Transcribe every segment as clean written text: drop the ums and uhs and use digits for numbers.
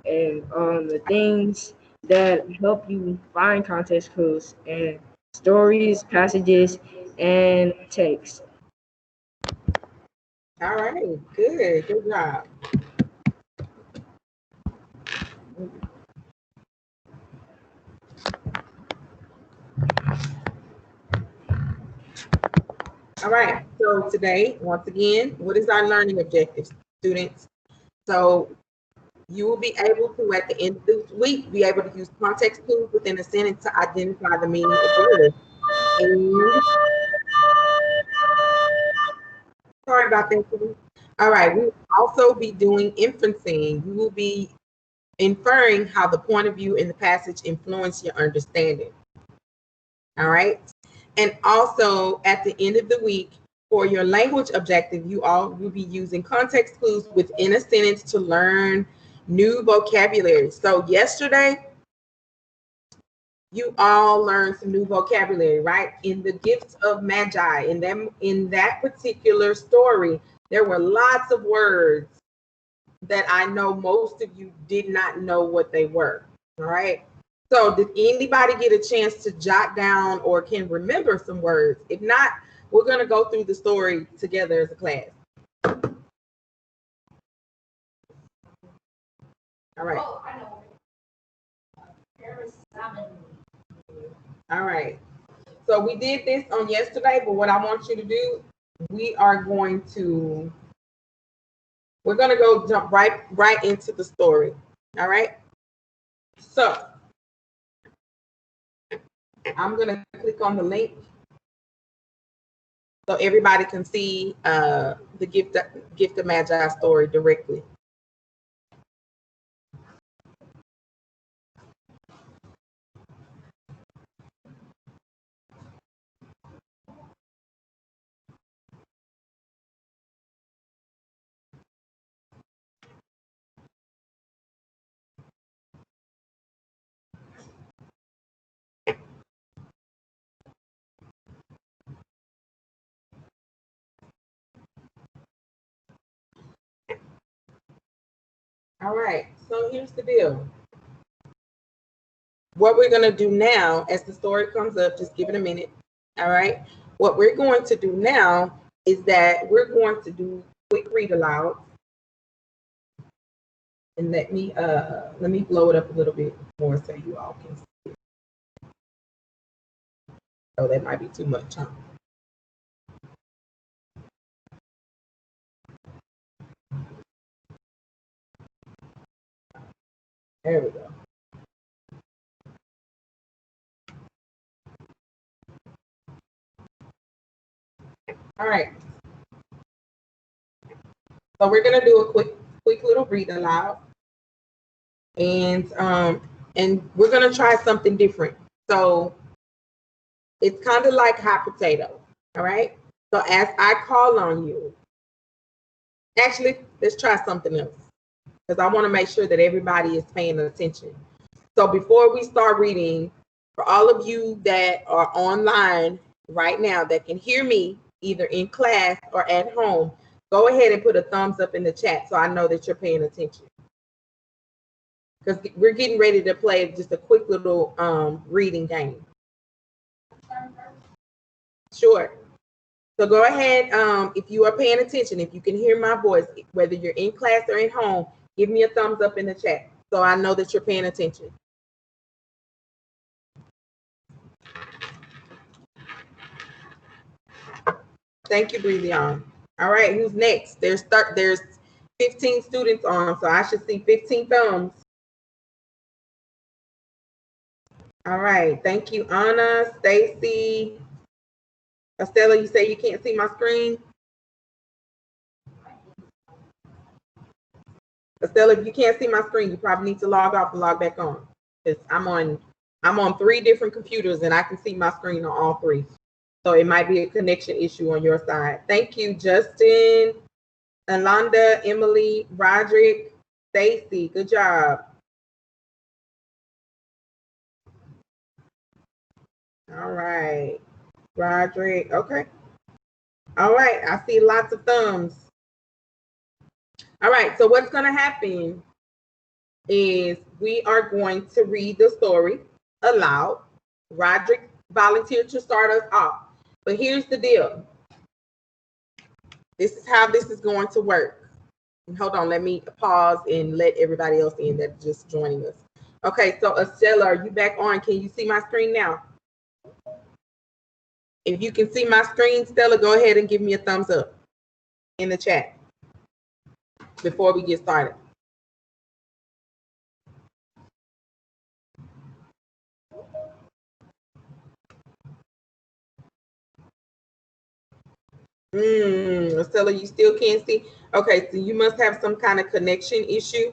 and the things that help you find context clues and stories, passages, and text. All right, good job. All right, so today, once again, what is our learning objective, students? So you will be able to, at the end of the week, be able to use context clues within a sentence to identify the meaning of words. And sorry about that. All right, we will also be doing inferencing. You will be inferring how the point of view in the passage influence your understanding. All right. And also at the end of the week, for your language objective, you all will be using context clues within a sentence to learn new vocabulary. So yesterday, you all learned some new vocabulary, right? In the gifts of Magi, in that particular story, there were lots of words that I know most of you did not know what they were. All right. So did anybody get a chance to jot down or can remember some words? If not, we're going to go through the story together as a class. All right. Oh, I know. All right. So we did this on yesterday, but what I want you to do, we're going to go jump right into the story. All right. So I'm going to click on the link so everybody can see the gift of Magi story directly. All right, so here's the deal. What we're going to do now, as the story comes up, just give it a minute. All right, what we're going to do now is that we're going to do quick read aloud. And let me blow it up a little bit more so you all can see it. Oh, that might be too much, huh? There we go. All right. So we're gonna do a quick little read aloud, and we're gonna try something different. So it's kind of like hot potato. All right. So as I call on you, actually, let's try something else because I want to make sure that everybody is paying attention. So before we start reading, for all of you that are online right now that can hear me either in class or at home, go ahead and put a thumbs up in the chat so I know that you're paying attention. Because we're getting ready to play just a quick little reading game. Sure. So go ahead, if you are paying attention, if you can hear my voice, whether you're in class or at home, give me a thumbs up in the chat so I know that you're paying attention. Thank you, Breezion. All right, who's next? There's 15 students on, so I should see 15 thumbs. All right, thank you, Anna, Stacy. Estella, you say you can't see my screen? Estella, if you can't see my screen, you probably need to log off and log back on. Because I'm on 3 different computers and I can see my screen on all 3. So it might be a connection issue on your side. Thank you, Justin, Alonda, Emily, Roderick, Stacy. Good job. All right, Roderick. Okay. All right, I see lots of thumbs. All right, so what's going to happen is we are going to read the story aloud. Roderick volunteered to start us off. But here's the deal. This is how this is going to work. Hold on, let me pause and let everybody else in that's just joining us. Okay, so Estella, are you back on? Can you see my screen now? If you can see my screen, Stella, go ahead and give me a thumbs up in the chat before we get started. Stella, you still can't see? Okay, so you must have some kind of connection issue.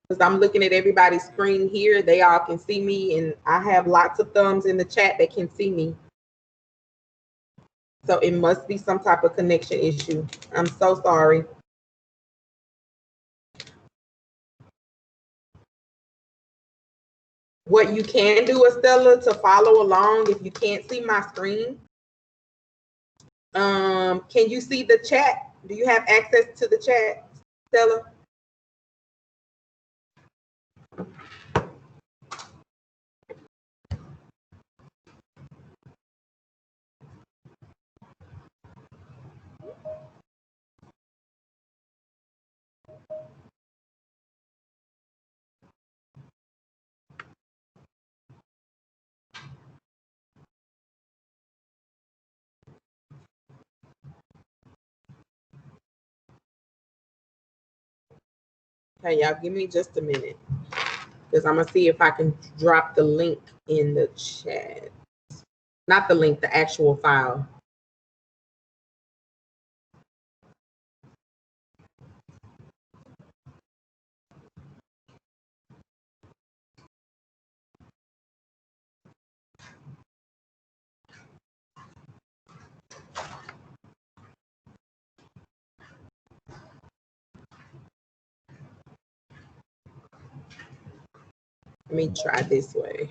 Because I'm looking at everybody's screen here. They all can see me, and I have lots of thumbs in the chat that can see me. So it must be some type of connection issue. I'm so sorry. What you can do, Estella, to follow along if you can't see my screen, can you see the chat? Do you have access to the chat, Stella? Okay, y'all give me just a minute because I'm gonna see if I can drop the link in the chat. Not the link, the actual file. Let me try this way.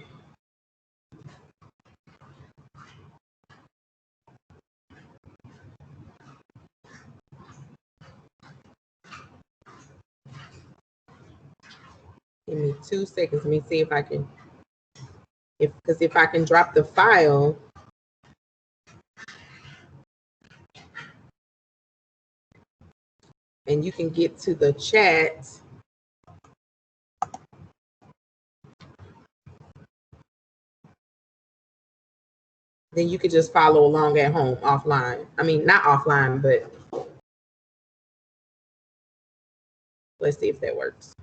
Give me 2 seconds. Let me see if I can, because if I can drop the file, and you can get to the chat. Then you could just follow along at home offline. I mean, not offline, but let's see if that works.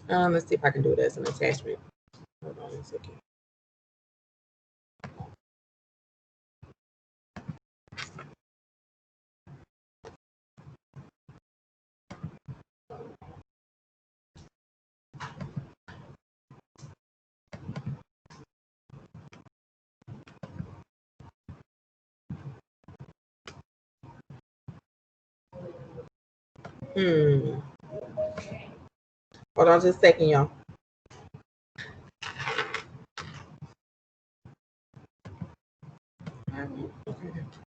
Let's see if I can do it as an attachment. Hold on a second. Hold on just a second, y'all.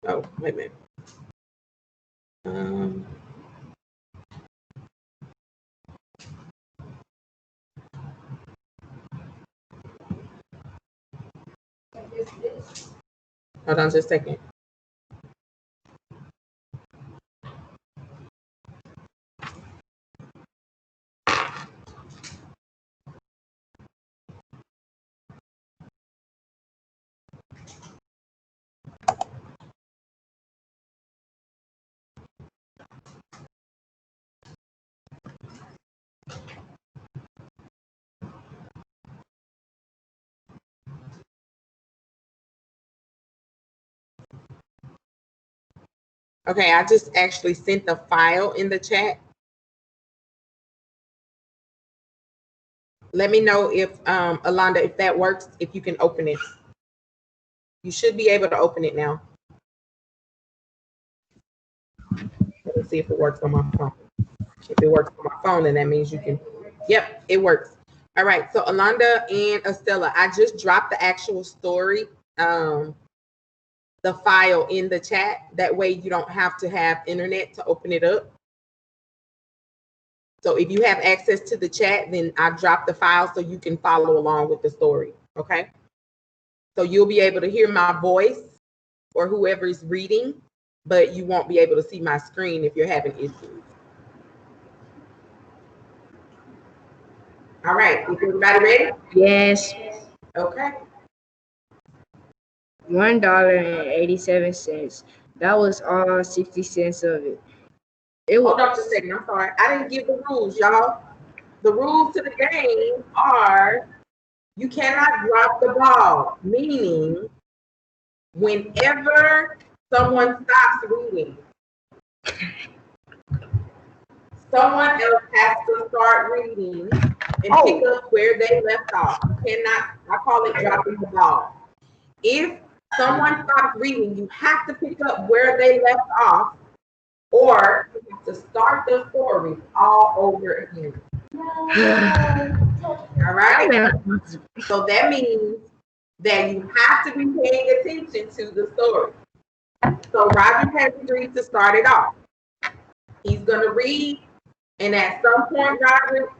Oh, wait a minute. Hold on just a second. Okay, I just actually sent the file in the chat. Let me know if, Alonda, if that works, if you can open it. You should be able to open it now. Let's see if it works on my phone. If it works on my phone, then that means you can. Yep, it works. All right, so Alonda and Estella, I just dropped the actual story the file in the chat. That way you don't have to have internet to open it up. So if you have access to the chat, then I've dropped the file so you can follow along with the story, okay? So you'll be able to hear my voice or whoever is reading, but you won't be able to see my screen if you're having issues. All right, is everybody ready? Yes. Okay. $1.87. That was all 60 cents of it. It Hold on was. a second. I'm sorry. I didn't give the rules, y'all. The rules to the game are you cannot drop the ball, meaning whenever someone stops reading, someone else has to start reading and pick up where they left off. You cannot, I call it dropping the ball. If someone stops reading, you have to pick up where they left off, or you have to start the story all over again. All right? So that means that you have to be paying attention to the story. So Roger has agreed to start it off. He's going to read, and at some point, Roger,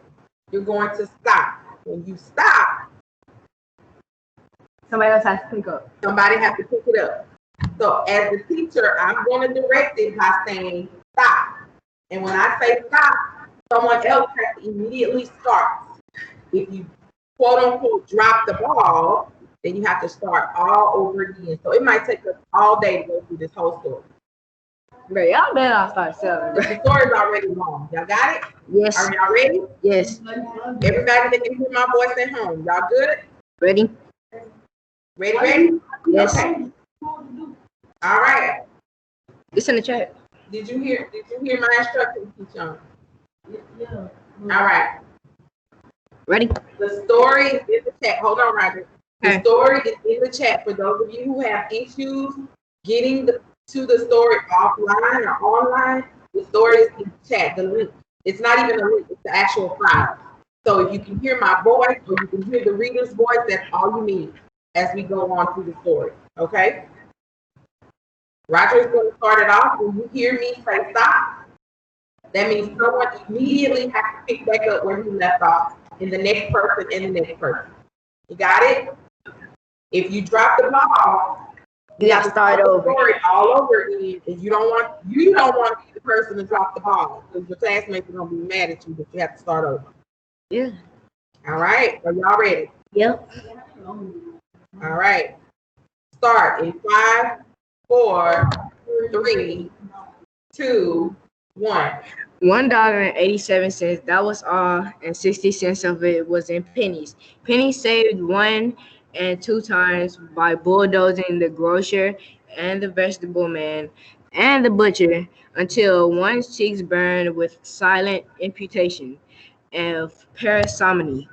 you're going to stop. When you stop, Somebody else has to pick up. Somebody has to pick it up. So as the teacher, I'm going to direct it by saying stop. And when I say stop, someone else has to immediately start. If you quote unquote drop the ball, then you have to start all over again. So it might take us all day to go through this whole story. Bro, y'all better not start selling. The story's already long. Y'all got it? Yes. Are y'all ready? Yes. Everybody that can hear my voice at home, y'all good? Ready? Ready? Yes. Okay. All right. It's in the chat. Did you hear my instructions, Keyshawn? Yeah. All right. Ready? The story is in the chat. Hold on, Roger. The Okay. story is in the chat for those of you who have issues getting to the story offline or online. The story is in the chat. The link. It's not even a link. It's the actual file. So if you can hear my voice or you can hear the reader's voice, that's all you need as we go on through the story. Okay? Roger is going to start it off. When you hear me say stop, that means someone immediately has to pick back up where he left off, and the next person and the next person. You got it? If you drop the ball, you have to start over. Story all over again. And you don't want to be the person to drop the ball because your classmates are gonna be mad at you, but you have to start over. Yeah. All right. Are y'all ready? Yep. All right. Start in 5, 4, 3, 2, 1. $1.87. That was all, and 60 cents of it was in pennies. Pennies saved 1 and 2 times by bulldozing the grocer and the vegetable man and the butcher until one's cheeks burned with silent imputation of parsimony.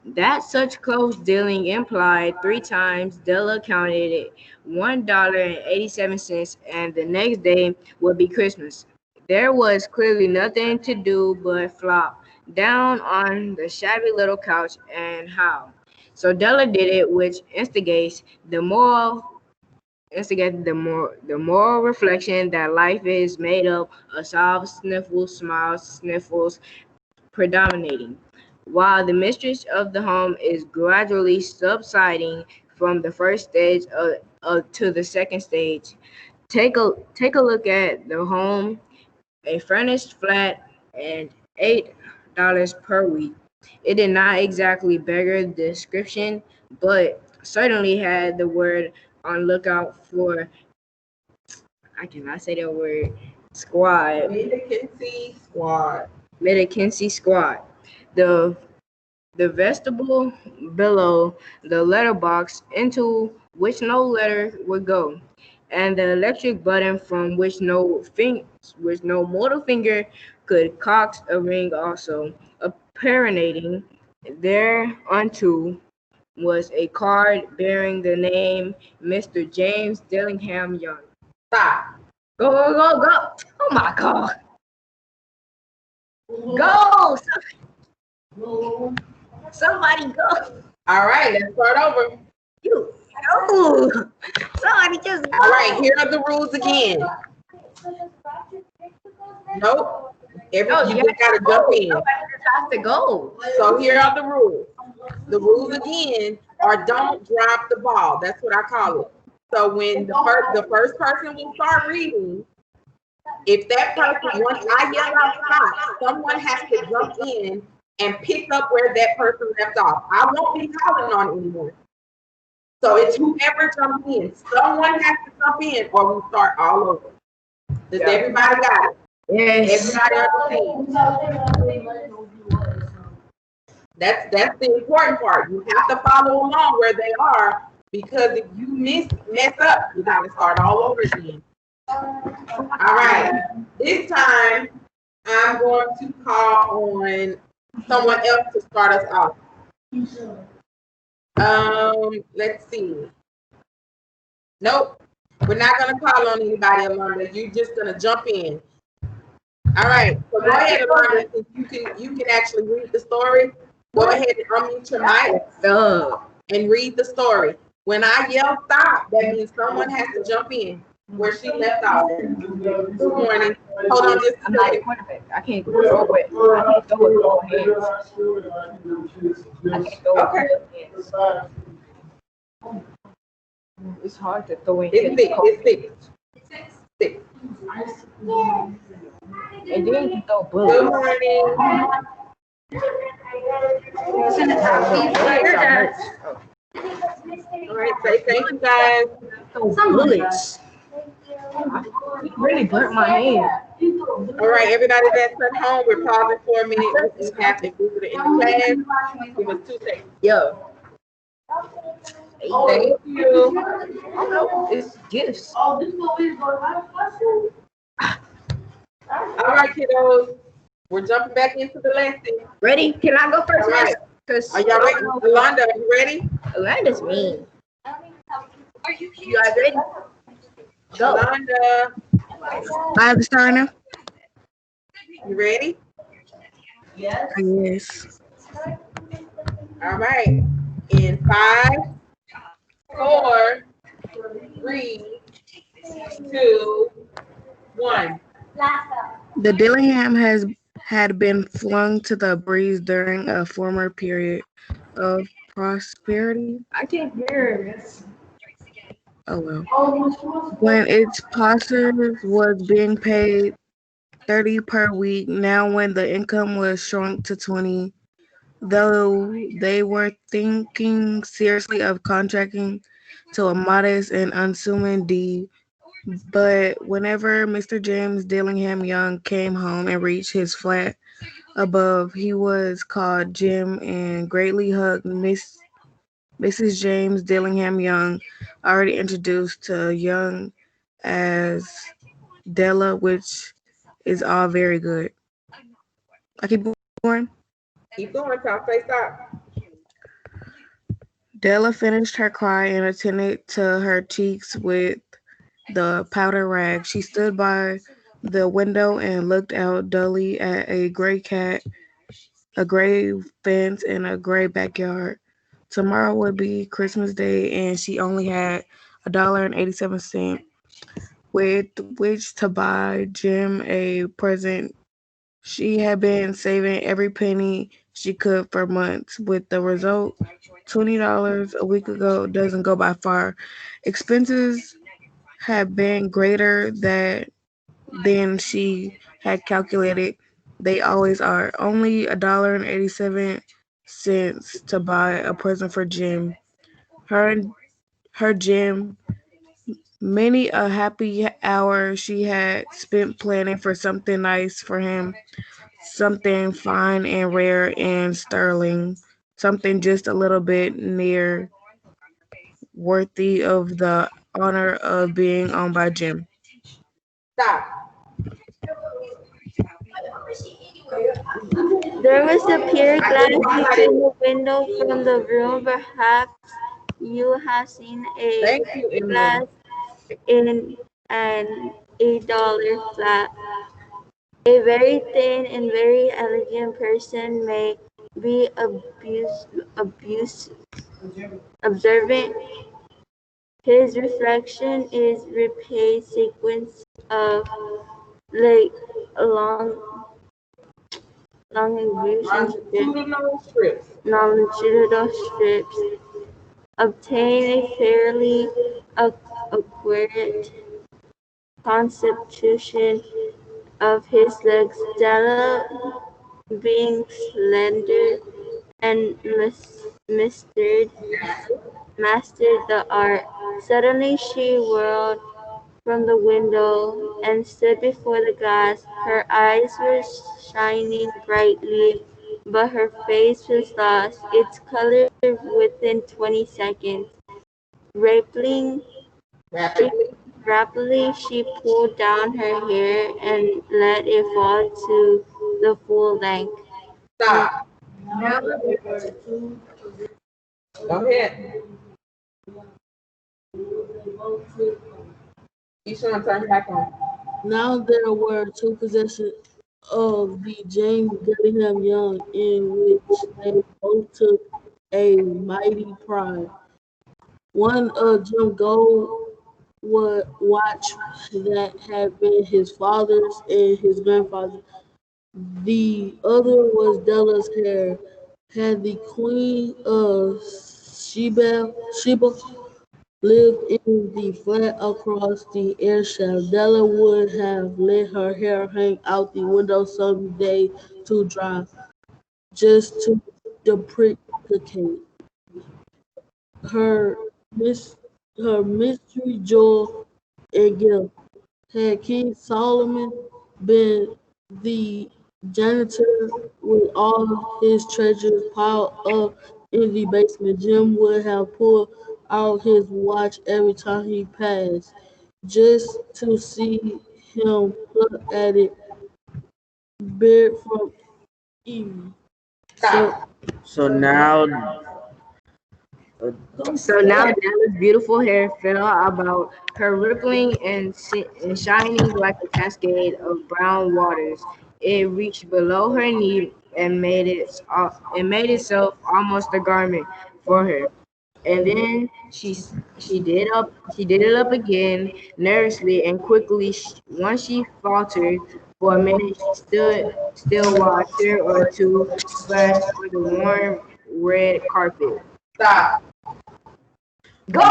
That such close dealing implied 3 times Della counted it $1.87, and the next day would be Christmas. There was clearly nothing to do but flop down on the shabby little couch and howl. So Della did it, which instigated the moral reflection that life is made up of soft sniffles, smiles, sniffles predominating, while the mistress of the home is gradually subsiding from the first stage to the second stage. Take a look at the home, a furnished flat, and $8 per week. It did not exactly beggar the description, but certainly had the word on lookout for. I cannot say that word. Squad. Mid-Kinsey Squad. Mid-Kinsey Squad. The the vestibule below the letterbox into which no letter would go, and the electric button from which no mortal finger could cox a ring also. Apparating thereunto was a card bearing the name Mr. James Dillingham Young. Stop. Go, go, go, go. Oh my God. Go. Somebody go. All right, let's start over. You. No. Somebody just. All right, here are the rules again. Nope. You just gotta jump in. Somebody just has to go. So here are the rules. The rules again are don't drop the ball. That's what I call it. So when the first person will start reading, if that person, once I yell out stop, someone has to jump in and pick up where that person left off. I won't be calling on anyone. So it's whoever jumps in. Someone has to jump in or we start all over. Does everybody got it? Yes. Everybody understands. That's the important part. You have to follow along where they are because if you mess up, you gotta start all over again. All right. This time I'm going to call on someone else to start us off. Let's see. Nope. We're not gonna call on anybody, Alonda. You're just gonna jump in. All right. So go ahead, Alonda. You can actually read the story. Go ahead and unmute your mic and read the story. When I yell stop, that means someone has to jump in where she left off. Good morning. Hold on just a second. I can't throw it. I can't throw it with both hands. I can't throw it with both hands. It's hard to throw in. It's thick. And then you throw bullets. Good morning. All right, say thank you guys. Some bullets. You really burnt my hand. All right, everybody that's at home, we're pausing for a minute. We have a visitor in the class. Give us 2 seconds. Yeah. Thank you. It's gifts. All right, kiddos. We're jumping back into the lesson. Ready? Can I go first? All right. Are y'all ready? Alonda, are you ready? Alanda's mean. You guys ready? Go. Alonda, I have to start now? you ready? Yes. All right. In 5, 4, 3, 2, 1. The Dillingham had been flung to the breeze during a former period of prosperity. I can't hear it. Oh well. When its passers was being paid 30 per week, now when the income was shrunk to 20, though they were thinking seriously of contracting to a modest and unassuming deed. But whenever Mr. James Dillingham Young came home and reached his flat above, he was called Jim and greatly hugged Mrs. James Dillingham Young, already introduced to Young as Della, which is all very good. I keep going. Keep going, Tom. Say stop. Della finished her cry and attended to her cheeks with the powder rag. She stood by the window and looked out dully at a gray cat, a gray fence, and a gray backyard. Tomorrow would be Christmas Day, and she only had $1.87 with which to buy Jim a present. She had been saving every penny she could for months, with the result $20 a week ago doesn't go by far. Expenses had been greater than she had calculated. They always are. Only $1.87 to buy a present for Jim. Her Jim. Many a happy hour she had spent planning for something nice for him, something fine and rare and sterling, something just a little bit near worthy of the honor of being owned by Jim. Stop. There was a pure glass between the window from the room. Perhaps you have seen a Thank you, glass Emily. in an $8 flat. A very thin and very elegant person may be observant His reflection is repeat sequence of like long longitudinal Longitudinal strips. longitudinal strips obtain a fairly accurate constitution of his legs. Della, being slender and mastered the art. Suddenly she whirled from the window and stood before the glass. Her eyes were shining brightly, but her face was lost its color within 20 seconds. Rapidly, she, Rapidly. rapidly she pulled down her hair and let it fall to the full length. Stop. Now there were two Go ahead. You should turn it back on. Now there were two possessions of the James Gillingham Young, in which they both took a mighty pride. One a Jim Gold watch that had been his father's and his grandfather's. The other was Della's hair. Had the Queen of Sheba lived in the flat across the airshaft, Della would have let her hair hang out the window some day to dry, just to deprecate her mis- her mystery, joy, and guilt. Had King Solomon been the janitor with all his treasures piled up in the basement, Jim would have pulled out his watch every time he passed, just to see him pluck at it, bared from envy. So, Stop. So now, So now Della's beautiful hair fell about her, rippling and shining like a cascade of brown waters. It reached below her knee and made itself almost a garment for her. And then she did it up again nervously and quickly. Once she faltered for a minute, she stood still while a tear or two splashed on the warm red carpet. Stop. Go!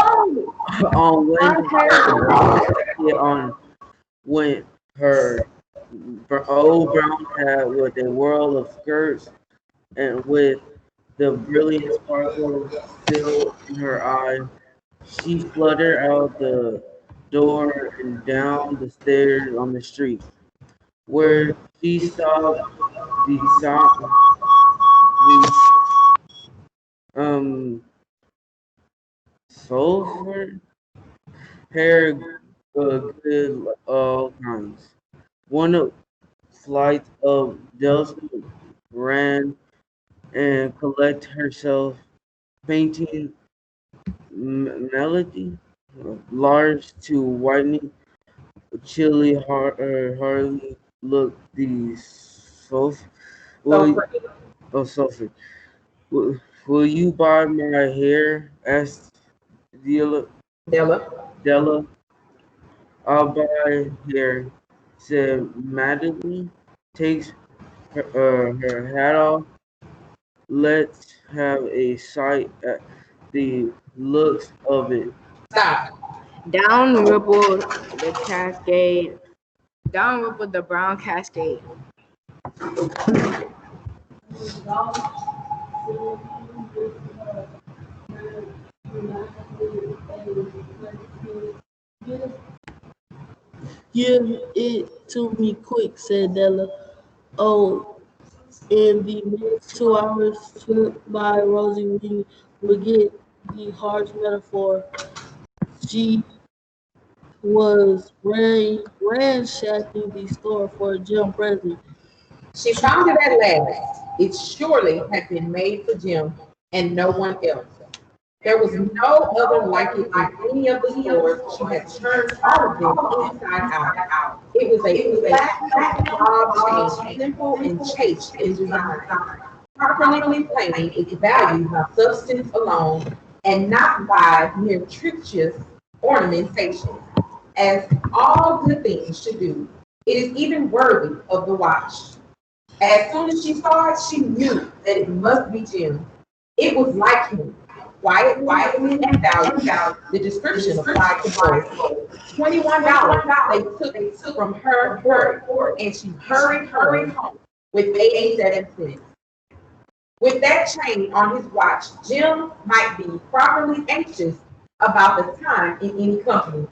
on Wednesday, Parker! on went her old brown hat with a whirl of skirts and with the brilliant sparkle still in her eye. She fluttered out the door and down the stairs on the street, where she stopped beside the sulfur hair good all kinds. One flight of Delson ran and collected herself, painting melody, large to whitening, chilly, hardly look the sulfur. So Will, oh, sulfur. Will you buy my hair? Asked Della. Della. Della. I'll buy hair, said Madeline. Takes her hat off. Let's have a sight at the looks of it. Stop. Down rippled the cascade. Down rippled the brown cascade. give it to me quick, said Della. Oh, in the next 2 hours, trip by Rosie we will get the harsh metaphor. She was ransacking the store for a gym present. She found it at last. It surely had been made for Jim and no one else. There was no other like it in any of the stores. She had turned all of them inside out. It was a flat bob chain, simple and chaste in design, properly claiming its value by substance alone and not by mere trictures ornamentation, as all good things should do. It is even worthy of the watch. As soon as she saw it, she knew that it must be Jim. It was like him, quietly and valued. The description applied to both. $21 they took from her for it, and she hurried home with 87 cents. With that chain on his watch, Jim might be properly anxious about the time in any company.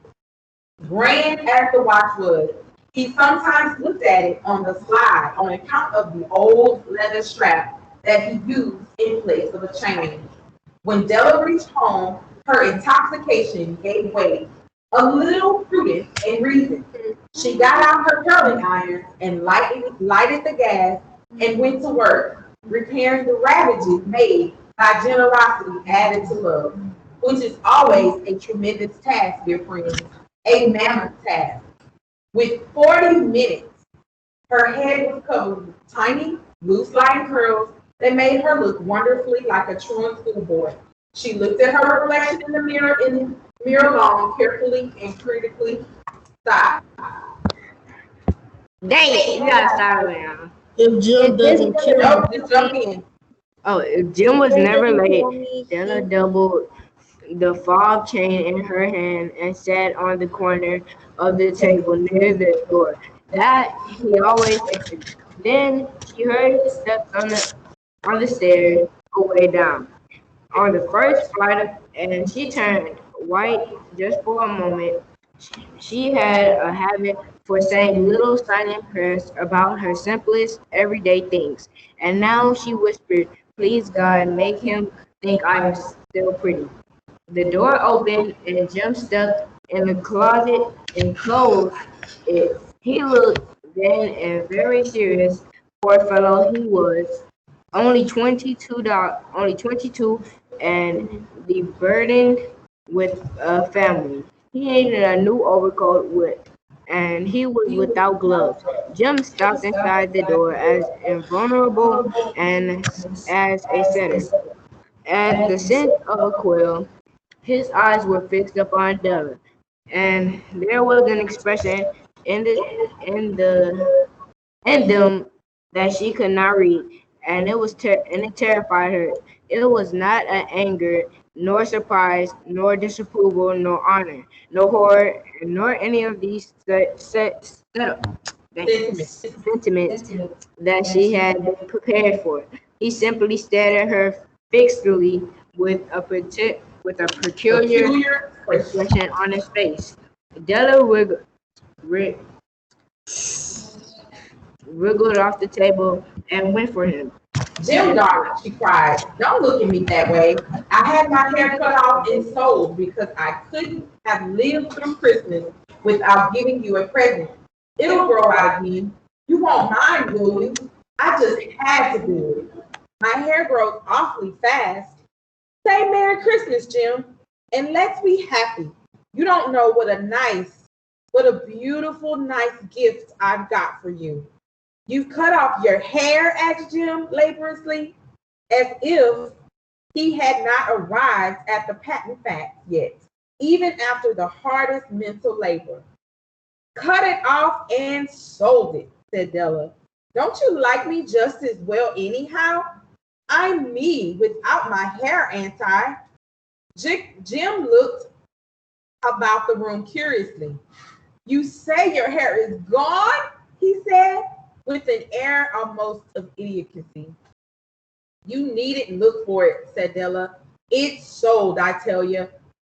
Grand as the watch was, he sometimes looked at it on the slide on account of the old leather strap that he used in place of a chain. When Della reached home, her intoxication gave way. A little prudence and reason. She got out her curling irons and lighted the gas and went to work, repairing the ravages made by generosity added to love, which is always a tremendous task, dear friends, a mammoth task. With 40 minutes, her head was covered with tiny, loose-lying curls that made her look wonderfully like a truant schoolboy. She looked at her reflection in the mirror long, carefully and critically. Stop. Dang it, you gotta start over now. If Jim doesn't kill No, her, just jump in. Oh, if Jim was never late, Della doubled the fob chain in her hand and sat on the corner of the table near the door that he always entered. Then she heard steps on the stairs go way down on the first flight, and she turned white just for a moment. She had a habit for saying little silent prayers about her simplest everyday things, and now she whispered, "Please God, make him think I am still pretty." The door opened and Jim stepped in the closet and closed it. He looked then and very serious, poor fellow he was. Only 22, and the burdened with a family. He needed a new overcoat and he was without gloves. Jim stopped inside the door as invulnerable and as a setter. At the scent of a quill, his eyes were fixed upon Della, and there was an expression in the in the in them that she could not read, and it terrified her. It was not an anger, nor surprise, nor disapproval, nor honor, nor horror, nor any of these sentiments that she had been prepared for. He simply stared at her fixedly with a peculiar Peculiar expression. expression on his face. Della rig- wriggled off the table and went for him. Jim, darling, she cried, don't look at me that way. I had my hair cut off and sold because I couldn't have lived through Christmas without giving you a present. It'll grow out again. You won't mind, will you? I just had to do it. My hair grows awfully fast. Say Merry Christmas, Jim, and let's be happy. You don't know what a beautiful, nice gift I've got for you. You've cut off your hair, asked Jim laboriously, as if he had not arrived at the patent fact yet, even after the hardest mental labor. Cut it off and sold it, said Della. Don't you like me just as well anyhow? I'm me without my hair, ain't I? Jim looked about the room curiously. You say your hair is gone? He said, with an air almost of idiocy. You needn't look for it, said Della. It's sold, I tell you.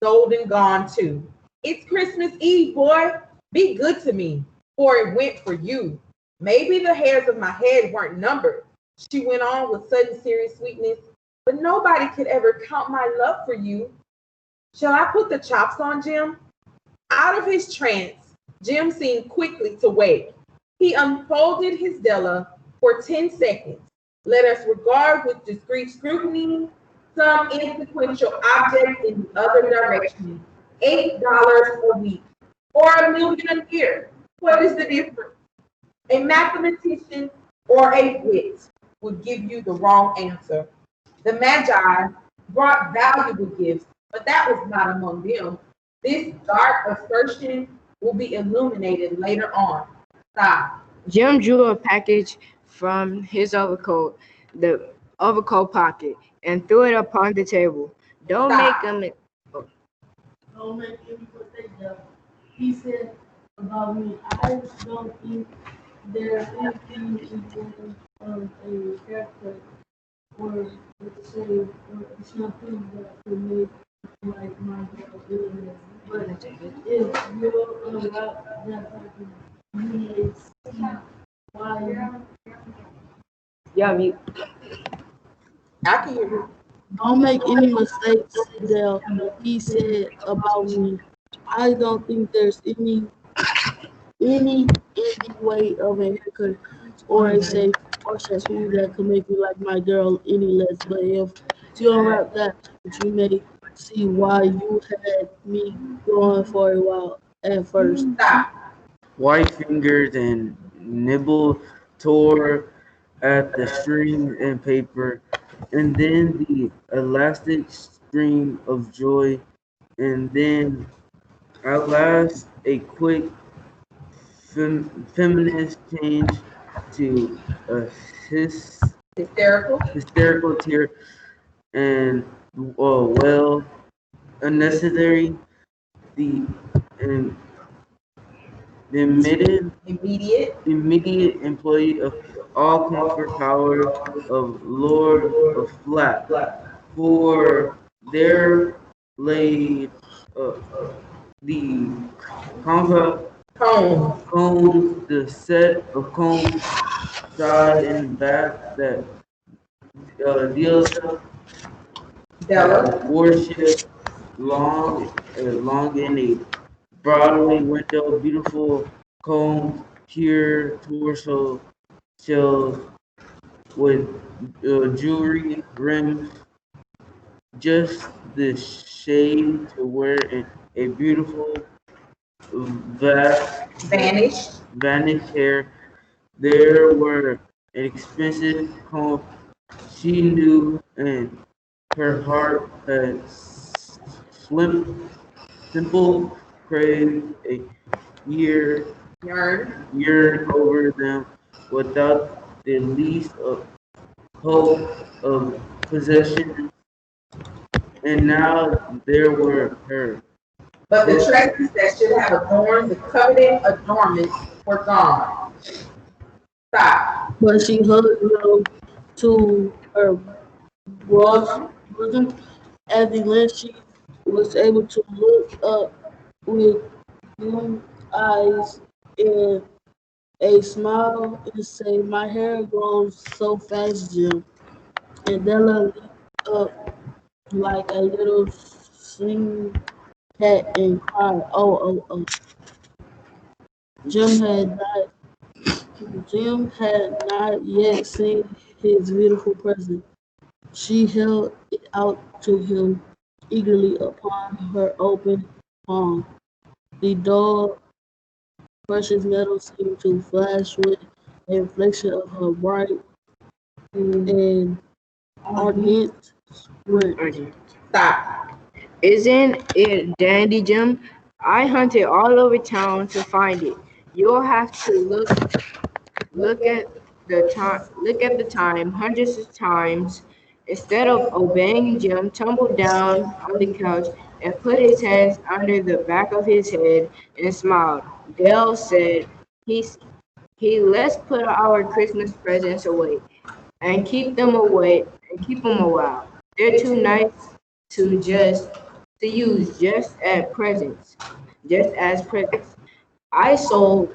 Sold and gone too. It's Christmas Eve, boy. Be good to me, for it went for you. Maybe the hairs of my head weren't numbered, she went on with sudden serious sweetness, but nobody could ever count my love for you. Shall I put the chops on, Jim? Out of his trance, Jim seemed quickly to wake. He unfolded his Della for 10 seconds. Let us regard with discreet scrutiny some inconsequential object in the other direction. $8 a week or $1,000,000 a year. What is the difference? A mathematician or a wit would give you the wrong answer. The Magi brought valuable gifts, but that was not among them. This dark assertion will be illuminated later on. Stop. Jim drew a package from his the overcoat pocket, and threw it upon the table. Don't make Stop. him. Don't make any mistake, though. He said about me, I don't think there's anything in a haircut or let's say something that could make like my girl do it. But if you're about that person, you need to see why. Yeah, mute. I can hear you. Don't make any mistakes, Dale. He said about me. I don't think there's any way of a haircut or a shape or shampoo that could make me like my girl any less. But if you don't rock that, you may see why you had me going for a while at first. Stop. White fingers and nibble tore at the strings and paper, and then the elastic scream of joy, and then at last a quick feminist change to a Hysterical. hysterical tear, and well, unnecessary. The and the Immediate. immediate employee of all comfort power of Lord of Flat, for there laid uh, the compa Home. combs, the set of combs, side and back that deals Della. worship long in a Broadway window, beautiful combs, pure torso shells with jewelry rims, just the shade to wear a beautiful vast Vanished. vanished hair. There were expensive combs she knew, and her heart had simple craved a year Yearn. yearned over them without the least of hope of possession, and now there were her. But the tresses that should have adorned the coveted adornments were gone. Stop. But she hugged him to her bosom. At the length she was able to look up with blue eyes and a smile and say, "My hair grows so fast, Jim." And Della leaped up like a little singing cat and cried, "Oh, oh, oh." Jim had not Jim had not yet seen his beautiful present. She held it out to him eagerly upon her open palm. The dull, precious metal seemed to flash with a reflection of her bright and ardent sweat. Stop. Isn't it dandy, Jim? I hunted all over town to find it. You'll have to look at the time hundreds of times. Instead of obeying, Jim tumbled down on the couch and put his hands under the back of his head and smiled. Dale said, "He's let's put our Christmas presents away and keep them a while. They're too nice to use just as presents. I sold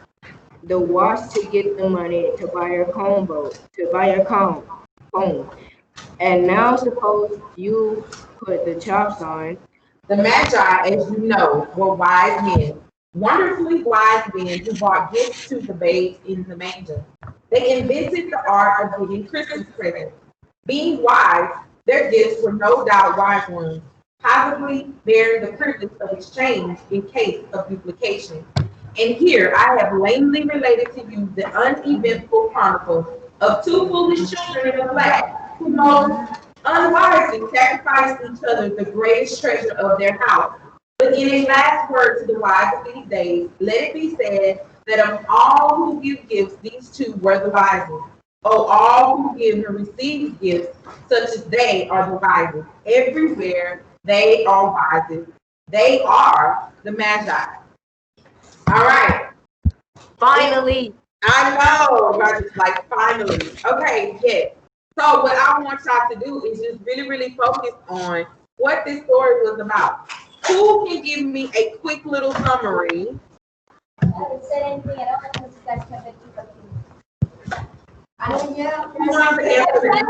the watch to get the money to buy your comb. And now suppose you put the chops on." The Magi, as you know, were wise men, wonderfully wise men who brought gifts to the babes in the manger. They invented the art of giving Christmas presents. Being wise, their gifts were no doubt wise ones, possibly bearing the privilege of exchange in case of duplication. And here I have lamely related to you the uneventful chronicle of two foolish children in the black who most unwisely sacrificed each other the greatest treasure of their house, But in a last word to the wise of these days, let it be said that of all who give gifts, these two were the wisest. Oh, all who give and receive gifts, such as they are the wisest. Everywhere they are wisest. They are the Magi. All right. Finally. I know. Roger's like, finally. Okay, yes. So what I want y'all to do is just really, really focus on what this story was about. Who can give me a quick little summary? I didn't say anything at all because you guys kept it keep. I don't know. Who wants to answer that?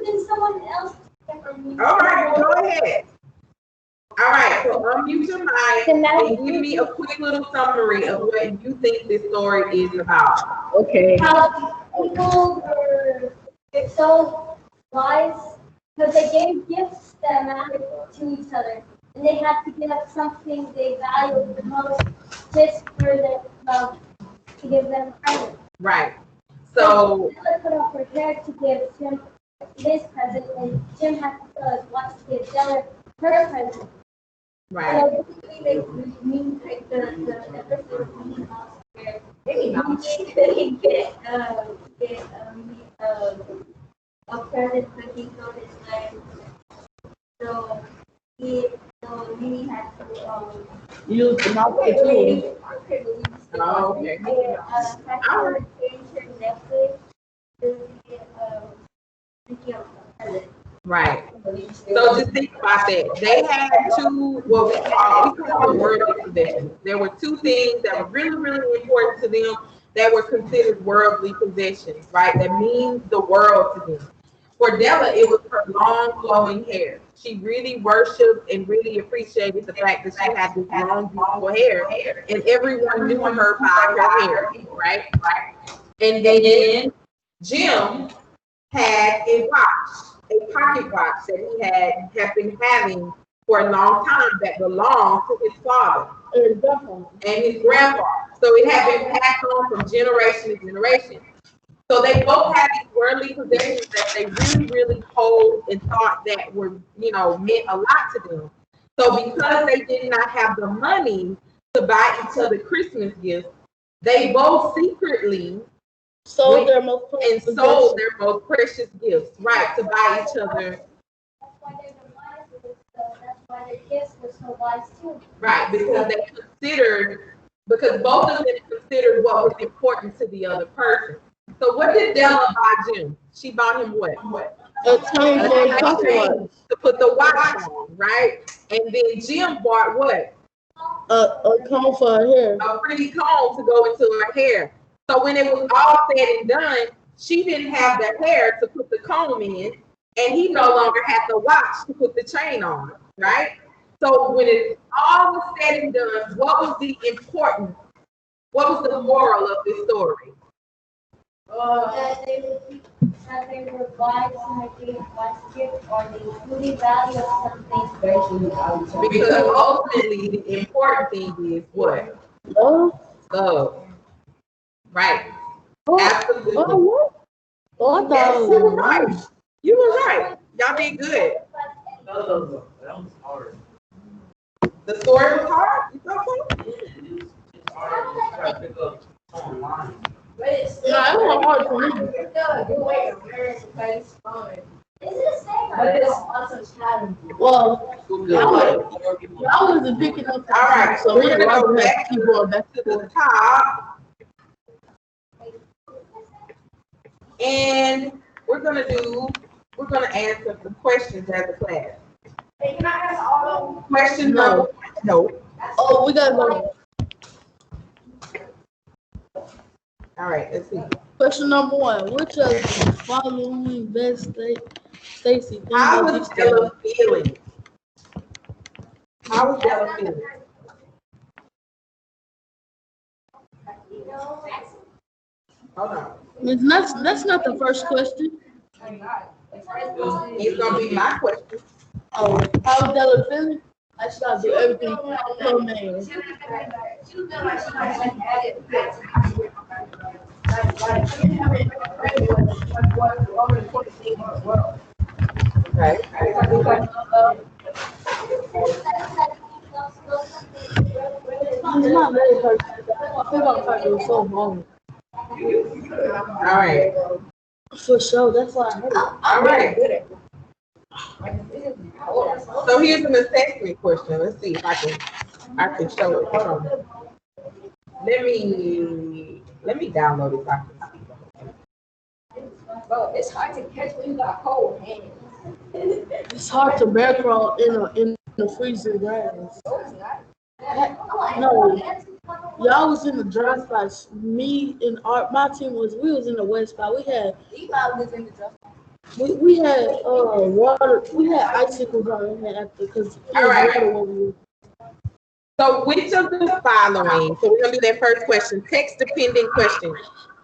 Then someone else. All right, go ahead. All right, so unmute your mic and give me a quick little summary of what you think this story is about. Okay. How people were so wise because they gave gifts that mattered to each other, and they had to give up something they valued the most just for their love to give them present. Right. So Stella put up her hair to give Jim his present, and Jim had to fill his watch to give Stella her present. right. So basically, they mean like the person Minnie Mouse where he couldn't get a present because he told his friend. So Minnie had to Use the mouth of the tool. Oh, okay. had to change her necklace to get present. Right. So just think about that. They had two, what we call worldly possessions. There were two things that were really, really important to them that were considered worldly possessions, right? That means the world to them. For Della, it was her long flowing hair. She really worshipped and really appreciated the fact that she had this long, beautiful hair, and everyone knew her by her hair, right? And then Jim had a watch, a pocket watch that he had been having for a long time that belonged to his father and his grandfather. So it had been passed on from generation to generation. So they both had these worldly possessions that they really, really hold and thought that were, meant a lot to them. So because they did not have the money to buy each other Christmas gifts, they both secretly Sold their most and sold their most precious gifts, right, to buy each other. That's why they're the wise. That's why their gifts were so wise too. Right, because both of them considered what was important to the other person. So what did Della buy Jim? She bought him what? a chain for his pocket watch. To put the watch on, right? And then Jim bought what? A comb for her hair. A pretty comb to go into her hair. So when it was all said and done, she didn't have the hair to put the comb in, and he no longer had the watch to put the chain on, right? So when it all was said and done, what was the moral of this story? That they were wise and they gave wise gifts, or they truly value something. Because ultimately the important thing is what? Love. Right. Absolutely. What? Oh, I thought it was Right. You were right. Y'all did good. That was hard. The story was hard. You thought so? It's hard to try to pick up online. But it's No, it was hard for me. Is it the same? But it's also challenging. Well, I wasn't picking up. All right. So We're we gonna go had back to keep going back to the top. And we're gonna answer the questions as a class. Hey, can I ask all of Question No. number no. Oh, we gotta go. All right, let's see. Question number 1. Which of the following best Stacy? How was Della feeling? How was Della feeling? Hold on. That's not the first question. It's gonna be my question. Oh, how was Della feeling? I should not do everything for her man. Okay. It's not really her. I feel like her was so hard. All right. For sure, that's why I hate it. All right. So here's an assessment question. Let's see if I can show it. Hold on. Let me download it so I can see. Bro, it's hard to catch when you got cold hands. It's hard to bear crawl in the freezing grass. No, y'all was in the dry spots. Me and my team we was in the wet spot. We had water. We had icicles on it after because it was water when we. So which of the following, so we're gonna do that first question, text dependent question.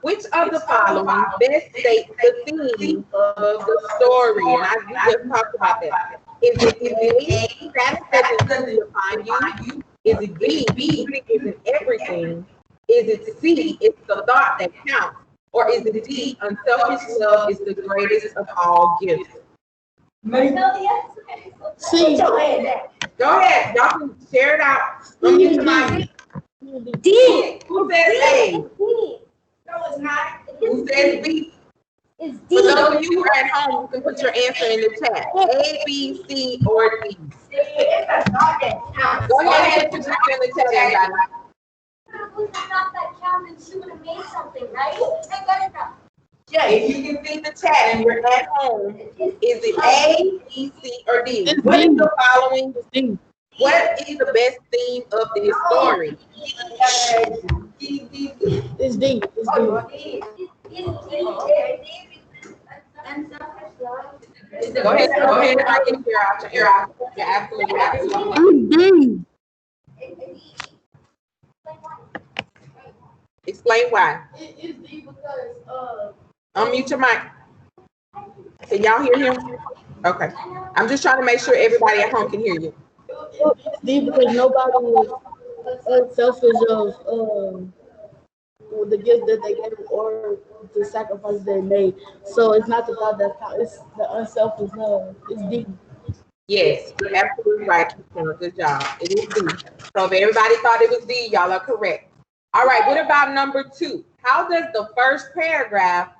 Which of the following best states the theme of the story? And we just talked about that. Is it A, facts that doesn't define you? Is it B, beauty isn't everything? Is it C, it's the thought that counts? Or is it D, unselfish love is the greatest of all gifts? See, Go ahead, y'all can share it out. D. Who says A? No, it's not. Who says B? It's For D. those of you who are at home, you can put your answer in the chat. A, B, C, or D. Go ahead and put your answer in the chat, everybody. Who's not that count and she would have made something, right? Yeah, if you can see the chat and you're at home, is it A, B, C, or D? What is the following? What is the best theme of this story? it's D. Go ahead, I can hear out. You're absolutely right. It's D. Explain why. It's D because Unmute your mic. Can y'all hear him? Okay. I'm just trying to make sure everybody at home can hear you. it's D because nobody was unselfish of the gift that they gave or the sacrifice they made. So it's not the thought that counts, it's the unselfish love. It's D. Yes, you're absolutely right. Good job. It is D. So if everybody thought it was D, y'all are correct. All right, what about number 2? How does the first paragraph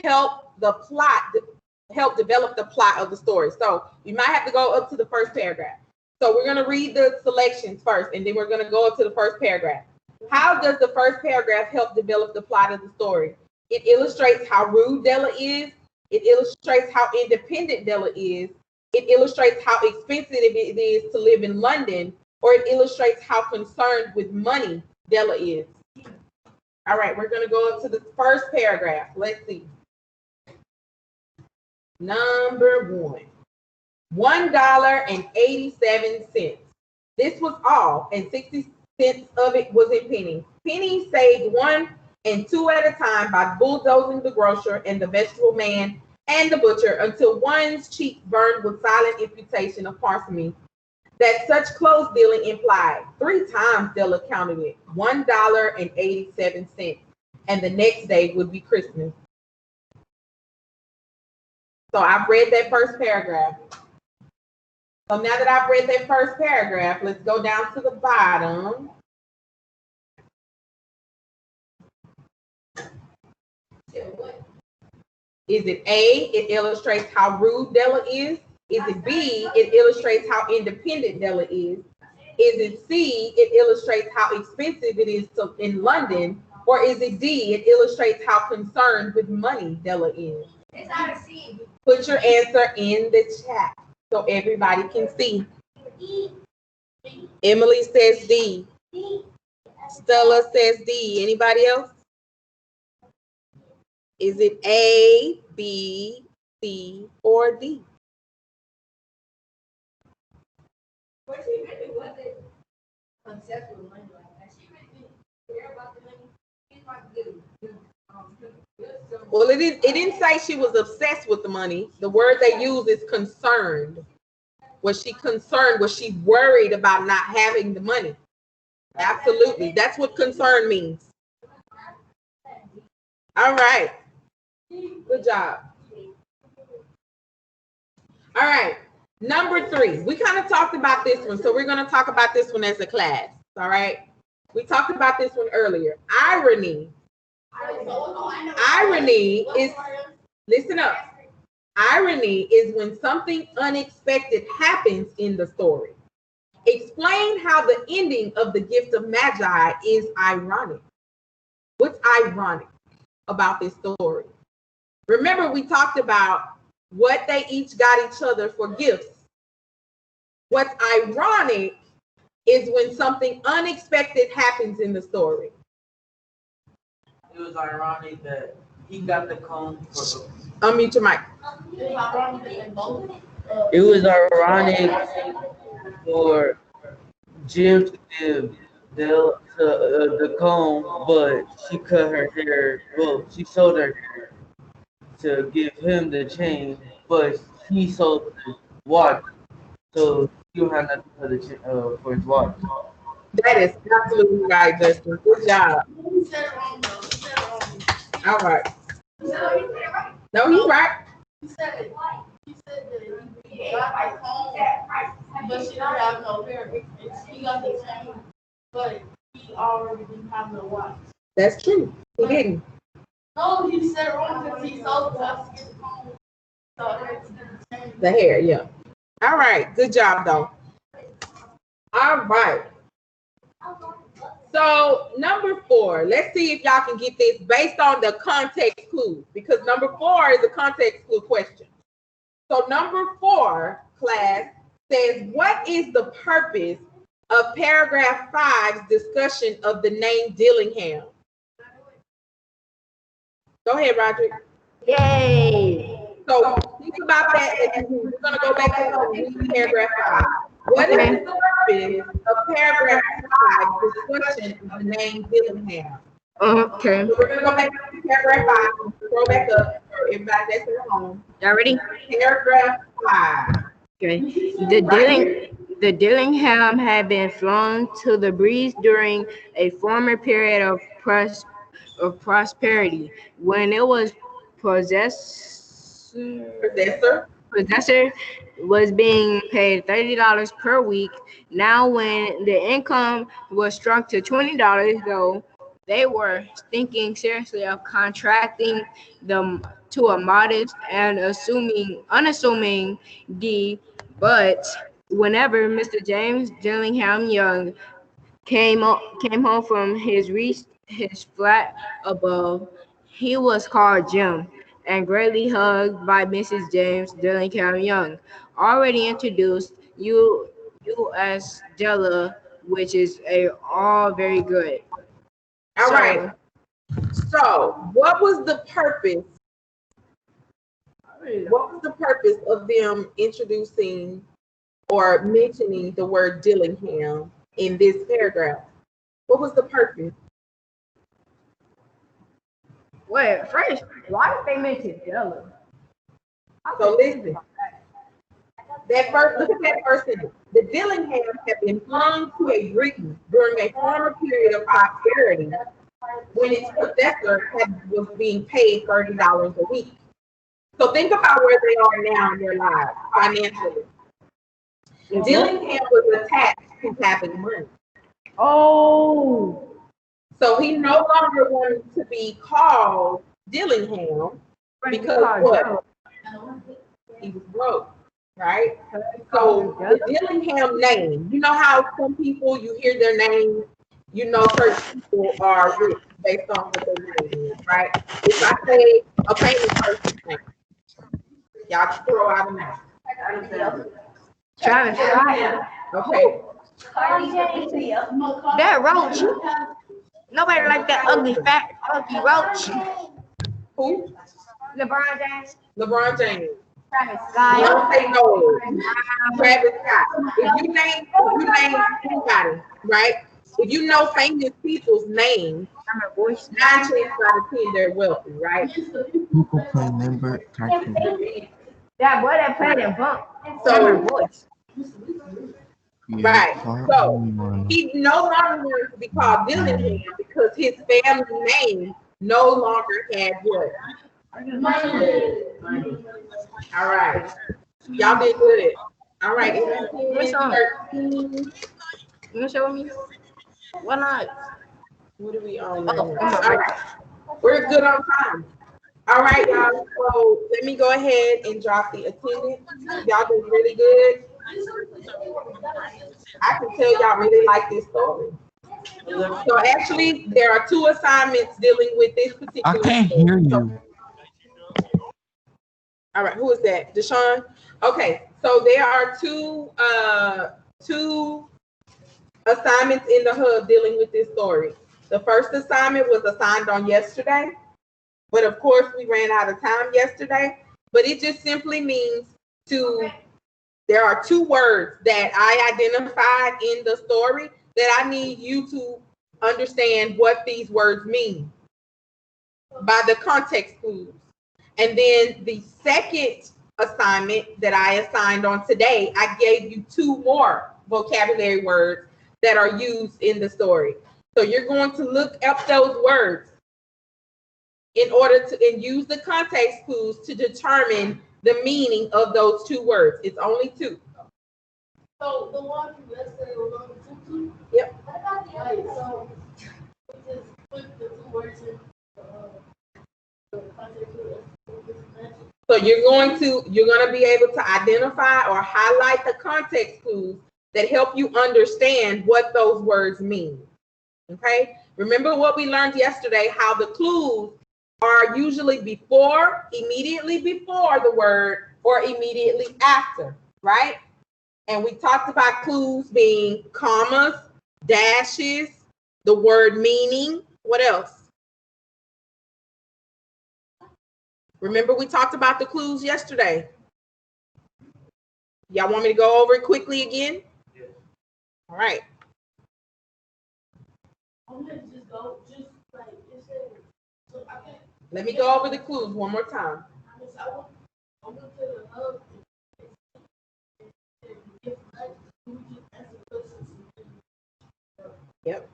help develop the plot of the story? So you might have to go up to the first paragraph. So we're going to read the selections first, and then we're going to go up to the first paragraph. How does the first paragraph help develop the plot of the story? It illustrates how rude Della is. It illustrates how independent Della is. It illustrates how expensive it is to live in London, or it illustrates how concerned with money Della is. All right, we're going to go up to the first paragraph. Let's see. Number 1. $1.87. This was all, and 60 cents of it was in pennies. Penny saved 1 and 2 at a time by bulldozing the grocer and the vegetable man and the butcher until one's cheek burned with silent imputation of parsimony that such close dealing implied. 3 times Della counted it, $1.87, and the next day would be Christmas. So I've read that first paragraph. So now that I've read that first paragraph, let's go down to the bottom. Is it A, it illustrates how rude Della is? Is it B, it illustrates how independent Della is? Is it C, it illustrates how expensive it is in London? Or is it D, it illustrates how concerned with money Della is? It's not a C. Put your answer in the chat so everybody can see. Emily says D. Stella says D. Anybody else? Is it A, B, C, or D? But she really wasn't obsessed with money like that. She really didn't care about the money. She's about to get Well, it didn't say she was obsessed with the money. The word they use is concerned. Was she concerned? Was she worried about not having the money? Absolutely. That's what concern means. All right. Good job. All right. Number 3. We kind of talked about this one, so we're going to talk about this one as a class. All right. We talked about this one earlier. Irony. Irony is, listen up. Irony is when something unexpected happens in the story. Explain how the ending of the gift of Magi is ironic. What's ironic about this story? Remember, we talked about what they each got each other for gifts. What's ironic is when something unexpected happens in the story. It was ironic that he got the comb for. Unmute your mic. It was ironic for Jim to give the comb, but she cut her hair. Well, she sold her hair to give him the chain, but he sold the watch, so he don't have nothing for for his watch. That is absolutely right, Justin. Good job. All right. No, he's right. He said that he got the home, but she didn't have no hair. He got the chain, but he already didn't have no watch. That's true. He didn't. No, he said wrong because he sold the watch to get the home. The hair, yeah. All right. Good job, though. All right. So number 4, let's see if y'all can get this based on the context clue, because number 4 is a context clue question. So number 4, class, says, what is the purpose of paragraph 5's discussion of the name Dillingham? Go ahead, Roderick. Yay! So think about that. We're going to go back to read paragraph 5. What is the purpose of paragraph 5 discussion of the name Dillingham? Okay. So we're going to go back to paragraph 5. Scroll back up for everybody that's at home. Y'all ready? Paragraph 5. Okay. The Dillingham had been flown to the breeze during a former period of prosperity when it was possessor was being paid $30 per week. Now, when the income was shrunk to $20, though, they were thinking seriously of contracting them to a modest and unassuming D. But whenever Mr. James Dillingham Young came home from his flat above, he was called Jim and greatly hugged by Mrs. James Dillingham Young, already introduced you as Della, which is all very good. All right. So, what was the purpose? What was the purpose of them introducing or mentioning the word Dillingham in this paragraph? What was the purpose? Wait, first, why did they mention Della? So listen. That first, look at that first sentence. The Dillinghams have been flung to a breeze during a former period of prosperity when its possessor was being paid $30 a week. So think about where they are now in their lives financially. Dillingham was attached to having money. Oh. So he no longer wanted to be called Dillingham because what? He was broke, right? So the Dillingham name, you know how some people, you hear their name, you know certain people are rich based on what their name is, right? If I say a famous person's name, y'all can throw out a name. Travis Scott. Okay. That Roach. Nobody like that ugly Roach. Who? LeBron James. LeBron James. Travis Scott. Don't say no. Travis Scott. If you name anybody, right? If you know famous people's names, 9 times out of 10 they're wealthy, right? People play member cartoon. That boy that played in Bump. So, voice. right. So he no longer wanted to be called Dillingham because his family name no longer had what? Money. All right. Y'all did good. All right. What's on? You wanna show me? Why not? What are we on right Oh, now? come on. All right. We're good on time. All right, y'all. So let me go ahead and drop the attendance. Y'all doing really good. I can tell y'all really like this story. So actually, there are 2 assignments dealing with this particular I can't story. hear So, you. all right, who is that? Deshaun? Okay, so there are two assignments in the hub dealing with this story. The first assignment was assigned on yesterday, but of course we ran out of time yesterday. But it just simply means there are 2 words that I identified in the story that I need you to understand what these words mean by the context clues. And then the second assignment that I assigned on today, I gave you 2 more vocabulary words that are used in the story. So you're going to look up those words in order to and use the context clues to determine the meaning of those 2 words. It's only 2. So the one from yesterday was on the tutu. Yep. Right. So we just put the 2 words in the context clue. So you're going to be able to identify or highlight the context clues that help you understand what those words mean. Okay? Remember what we learned yesterday, how the clues are usually immediately before the word or immediately after, right? And we talked about clues being commas, dashes, the word meaning. What else? Remember we talked about the clues yesterday. Y'all want me to go over it quickly again? Yeah. All right. Let me go over the clues one more time. Yep.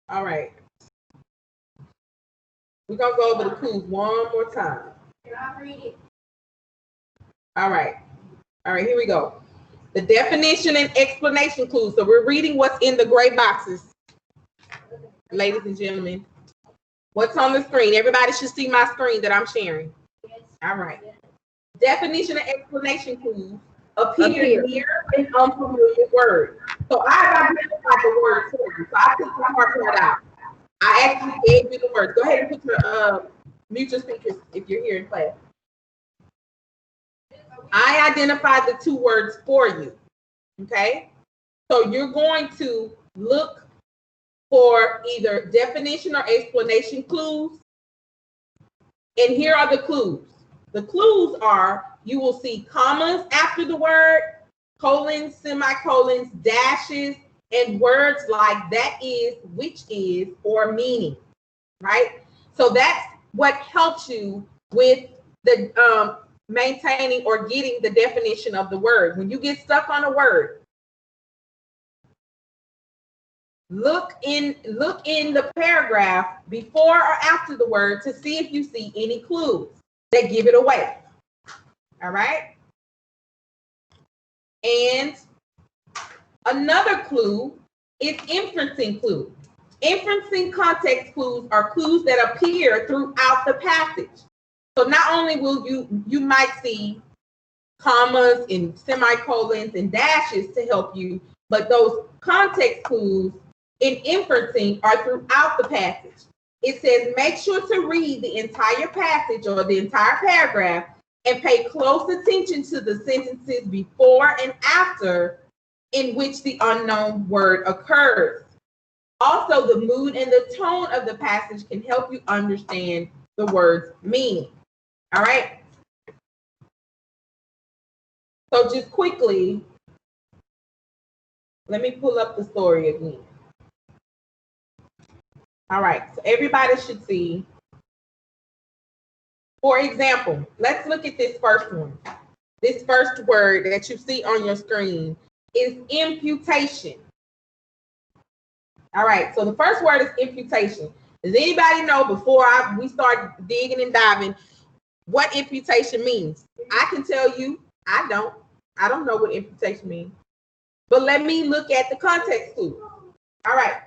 All right. We're going to go over the clues one more time. All right. All right, here we go. The definition and explanation clues. So we're reading what's in the gray boxes. Ladies and gentlemen, what's on the screen? Everybody should see my screen that I'm sharing. All right. Definition and explanation clues appear near an unfamiliar word. So I've identified the word for you. So I took the hard part out. I actually gave you the words. Go ahead and put your mute your speakers if you're here in class. I identified the 2 words for you. Okay? So you're going to look for either definition or explanation clues. And here are the clues. The clues are you will see commas after the word, colons, semicolons, dashes, and words like that is, which is, or meaning, right? So that's what helps you with the maintaining or getting the definition of the word. When you get stuck on a word, look in the paragraph before or after the word to see if you see any clues that give it away. All right. And another clue is inferencing clue. Inferencing context clues are clues that appear throughout the passage. So not only will you might see commas and semicolons and dashes to help you, but those context clues in inferencing are throughout the passage. It says make sure to read the entire passage or the entire paragraph and pay close attention to the sentences before and after in which the unknown word occurs. Also, the mood and the tone of the passage can help you understand the word's meaning. All right? So just quickly, let me pull up the story again. All right, so everybody should see. For example, let's look at this first one. This first word that you see on your screen is imputation. All right, so the first word is imputation. Does anybody know before we start digging and diving what imputation means? I can tell you, I don't know what imputation means. But let me look at the context clue. All right.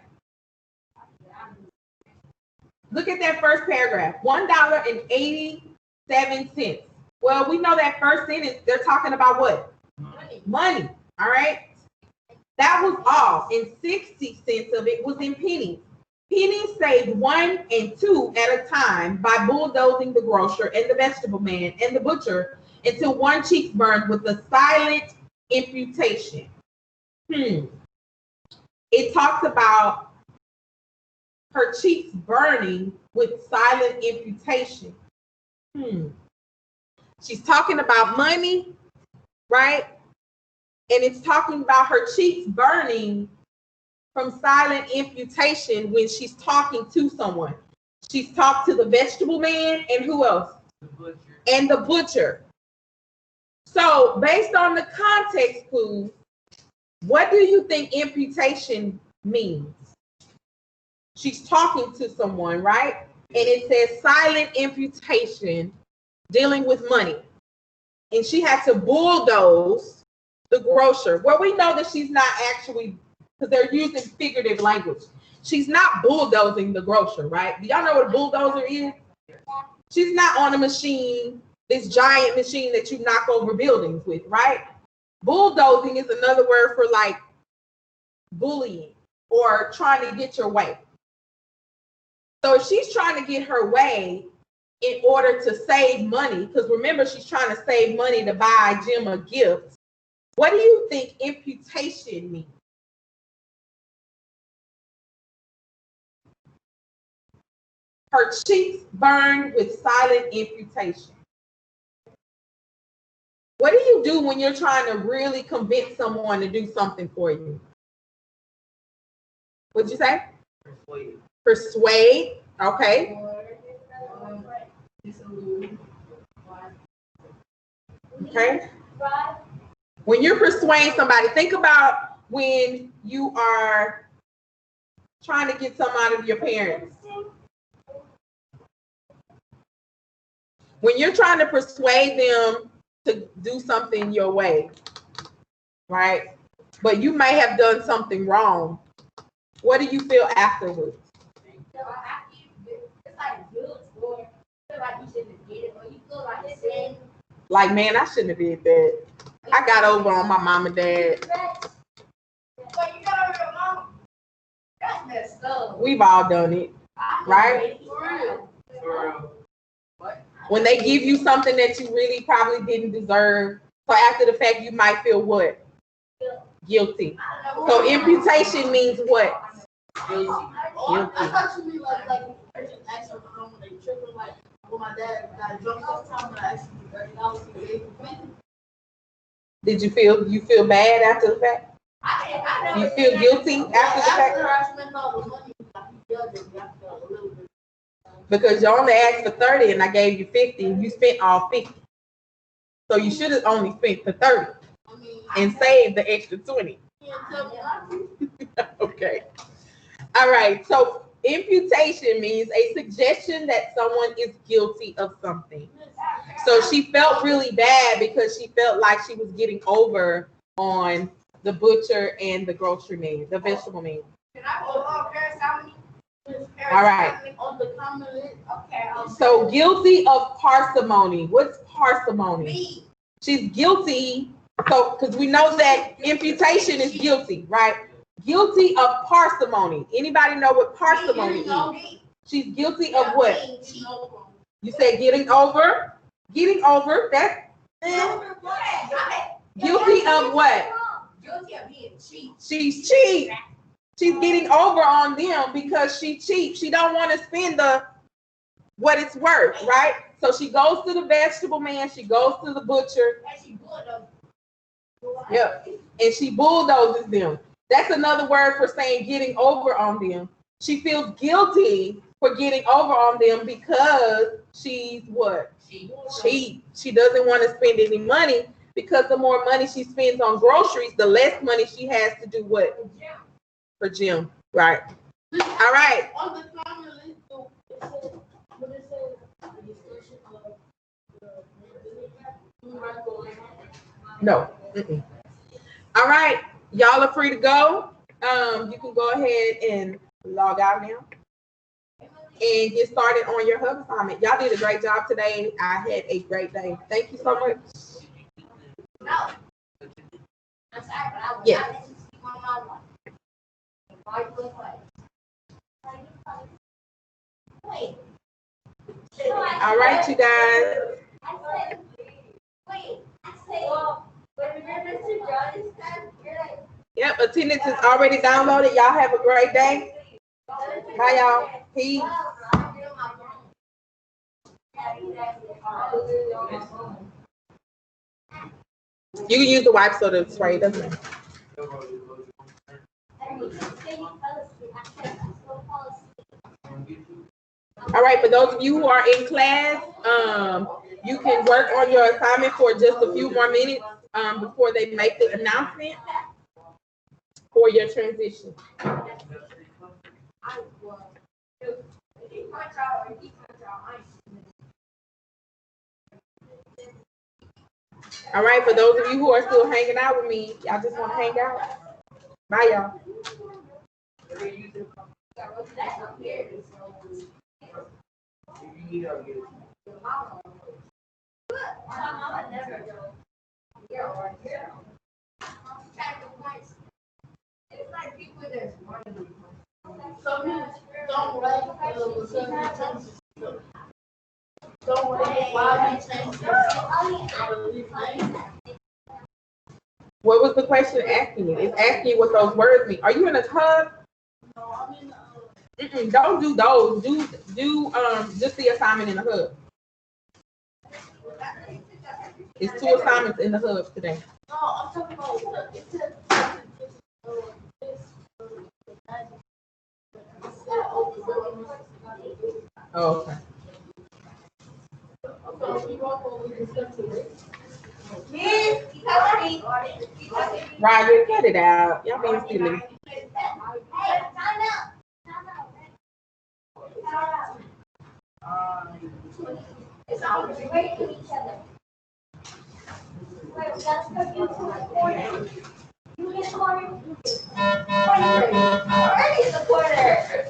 Look at that first paragraph. $1.87. Well, we know that first sentence, they're talking about what? Money. All right. That was all. And 60 cents of it was in pennies. Pennies saved 1 and 2 at a time by bulldozing the grocer and the vegetable man and the butcher until one cheek burned with a silent imputation. It talks about her cheeks burning with silent imputation. She's talking about money, right? And it's talking about her cheeks burning from silent imputation when she's talking to someone. She's talked to the vegetable man and who else? The butcher. And the butcher. So based on the context clues, what do you think imputation means? She's talking to someone, right? And it says silent imputation dealing with money. And she had to bulldoze the grocer. Well, we know that she's not actually, because they're using figurative language. She's not bulldozing the grocer, right? Do y'all know what a bulldozer is? She's not on a machine, this giant machine that you knock over buildings with, right? Bulldozing is another word for like bullying or trying to get your way. So if she's trying to get her way in order to save money, because remember, she's trying to save money to buy Jim a gift, what do you think imputation means? Her cheeks burned with silent imputation. What do you do when you're trying to really convince someone to do something for you? What'd you say? Persuade. Persuade. Okay. Okay. When you're persuading somebody, think about when you are trying to get something out of your parents. When you're trying to persuade them to do something your way, right? But you may have done something wrong. What do you feel afterwards? Like, man, I shouldn't have did that. I got over on my mom and dad. We've all done it, right? When they give you something that you really probably didn't deserve, so after the fact, you might feel what? Guilty. So imputation means what? Guilty. Did you feel bad after the fact? You feel guilty after the fact? Because you only asked for 30 and I gave you 50 and you spent all 50. So you should have only spent the 30 and saved the extra 20. Okay. All right. So imputation means a suggestion that someone is guilty of something. So she felt really bad because she felt like she was getting over on the butcher and the grocery man, the vegetable man. All right. So guilty of parsimony. What's parsimony? She's guilty. So because we know that imputation is guilty, right? Guilty of parsimony. Anybody know what parsimony is? She's guilty of what? You said getting over. Getting over. That's guilty of what? Guilty of being cheap. She's cheap. She's getting over on them because she's cheap. She don't want to spend what it's worth, right? So she goes to the vegetable man. She goes to the butcher. Yep. And she bulldozes them. That's another word for saying getting over on them. She feels guilty for getting over on them because she's what? Cheap. She doesn't want to spend any money because the more money she spends on groceries, the less money she has to do what? For Jim. Right. All right. On the common list, it says, what it says, the discussion of No. Mm-mm. All right. Y'all are free to go. You can go ahead and log out now and get started on your hub assignment. Y'all did a great job today. I had a great day. Thank you so much. Yes. All right, you guys. Yep, attendance is already downloaded. Y'all have a great day. Bye, y'all. Peace. You can use the wipe so to spray, doesn't it? All right, for those of you who are in class, you can work on your assignment for just a few more minutes before they make the announcement for your transition. All right, for those of you who are still hanging out with me, y'all just want to hang out? Bye, y'all. What was the question asking you? It's asking you what those words mean. Are you in a hub? Don't do those. Do just the assignment in the hub. It's 2 assignments in the hub today. No, I'm talking about Oh, okay. Roger, cut it out. Y'all being silly.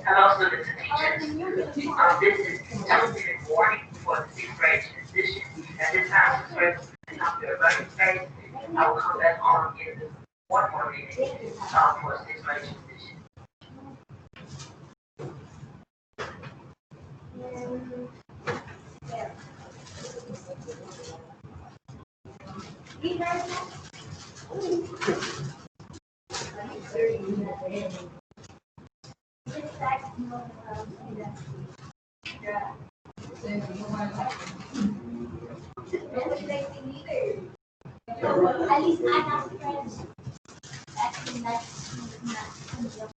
Hello, students and teachers. This is the elevated warning for the 6th grade transition. At this time, the students will come to a learning space. I will come back on in 1 more minute for 6th grade transition. At least I have friends.